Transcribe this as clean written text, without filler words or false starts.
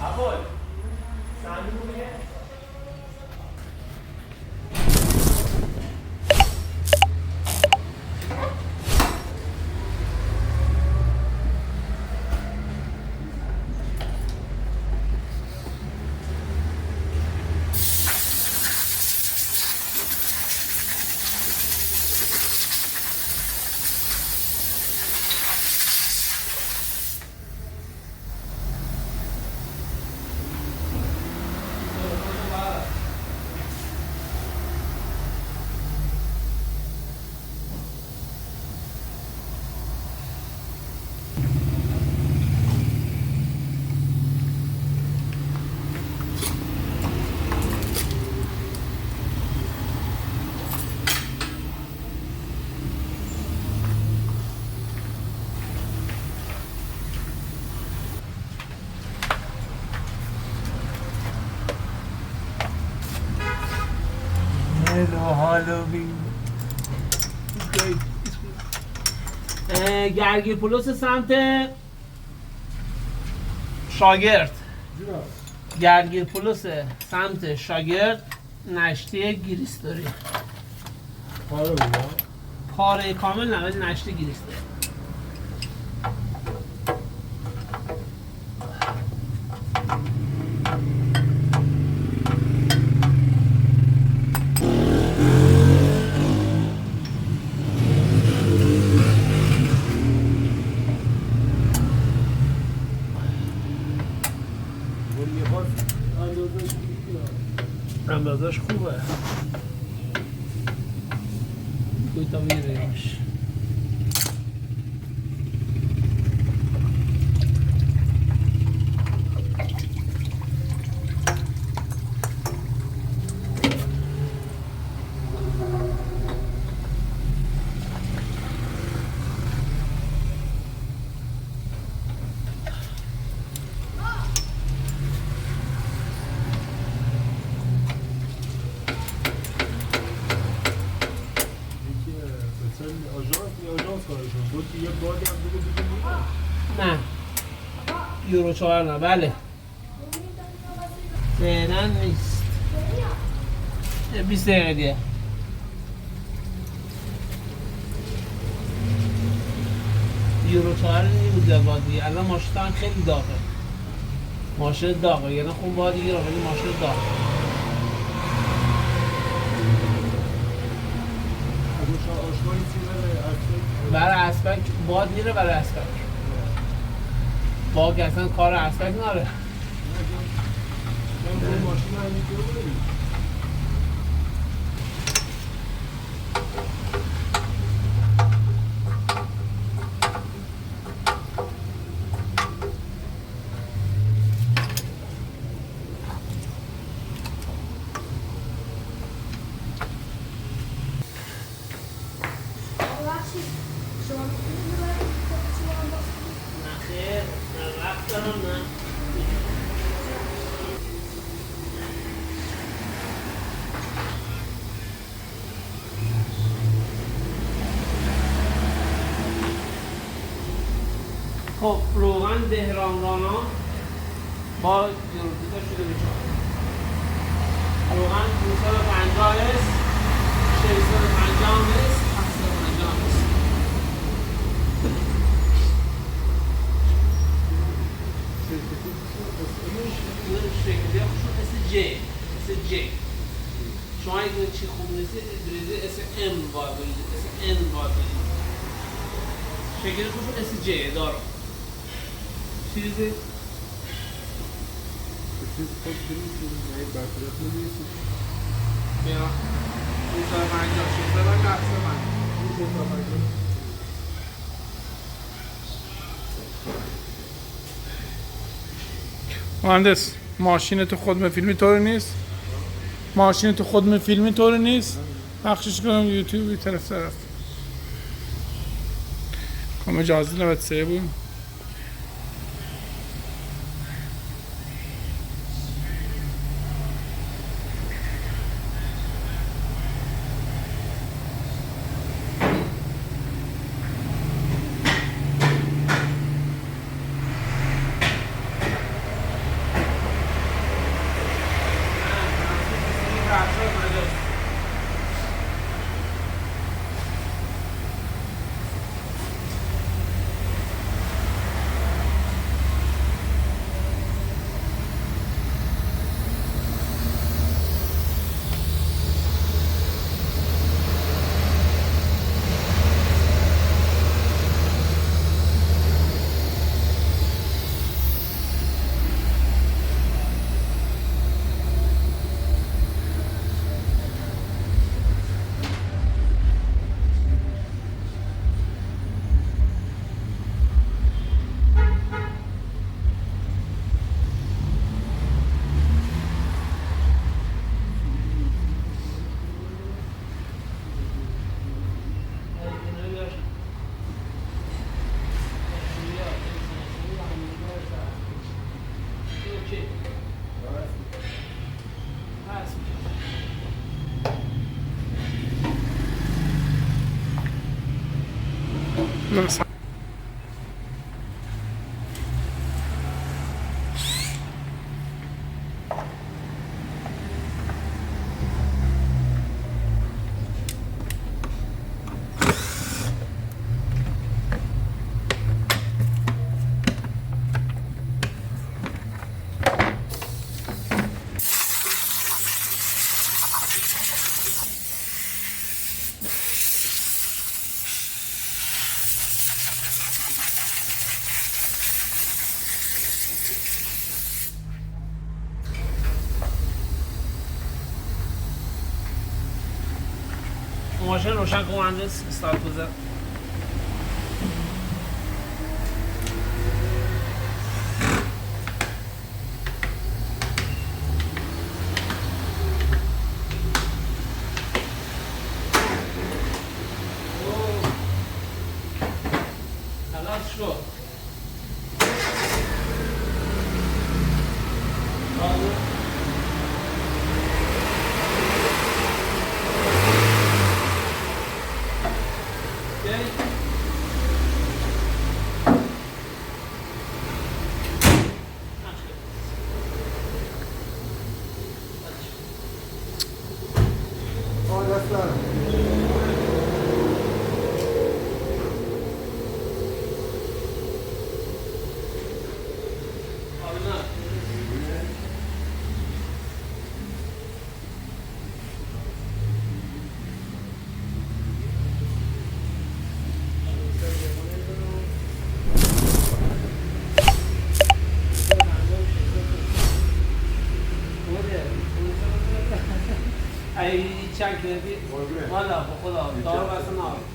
ابوال صندوق هالووین گرگیر پلوس سمت شاگرد گرگیر پلوس سمت شاگرد نشتی گریستوری پاره کامل نه ولی نشتی گریستوری اندازش خوبه کوی تا میریمش نه یورو 4 نه بله فعلا نیست 20 دقیقه دیگه یورو 4 نمیده بازی الان ماشین هم خیلی داغه ماشین داغه یعنی خون باید دیگه ولی ماشین داغه برای اسپک باد میره برای اسپک با که اصلا کار اسپک ناره خب روغن دهرانرانا با جروتیتا شده به 4 روغن 250 است 650 است 750 است شکلی خوشون اس جی شما اگه چی خوب نیستی بریزی اس ام باید بریزی اس ان باید بریزی شکلی خوشون اس جی دارم چیزی؟ خود بریزی برطرف نمیسی بیا 250 شکل من لحظه من 250 مهندس ماشین تو خودم فیلمی طور نیست ماشین تو خودم فیلمی طور نیست پخشش کنم یوتیوب طرف کم اجازه 93 بود درست. ماشین روشن کن مهندس استارت بزن. خلاص شد. ای چند کردی؟ والا خدا دارو بسن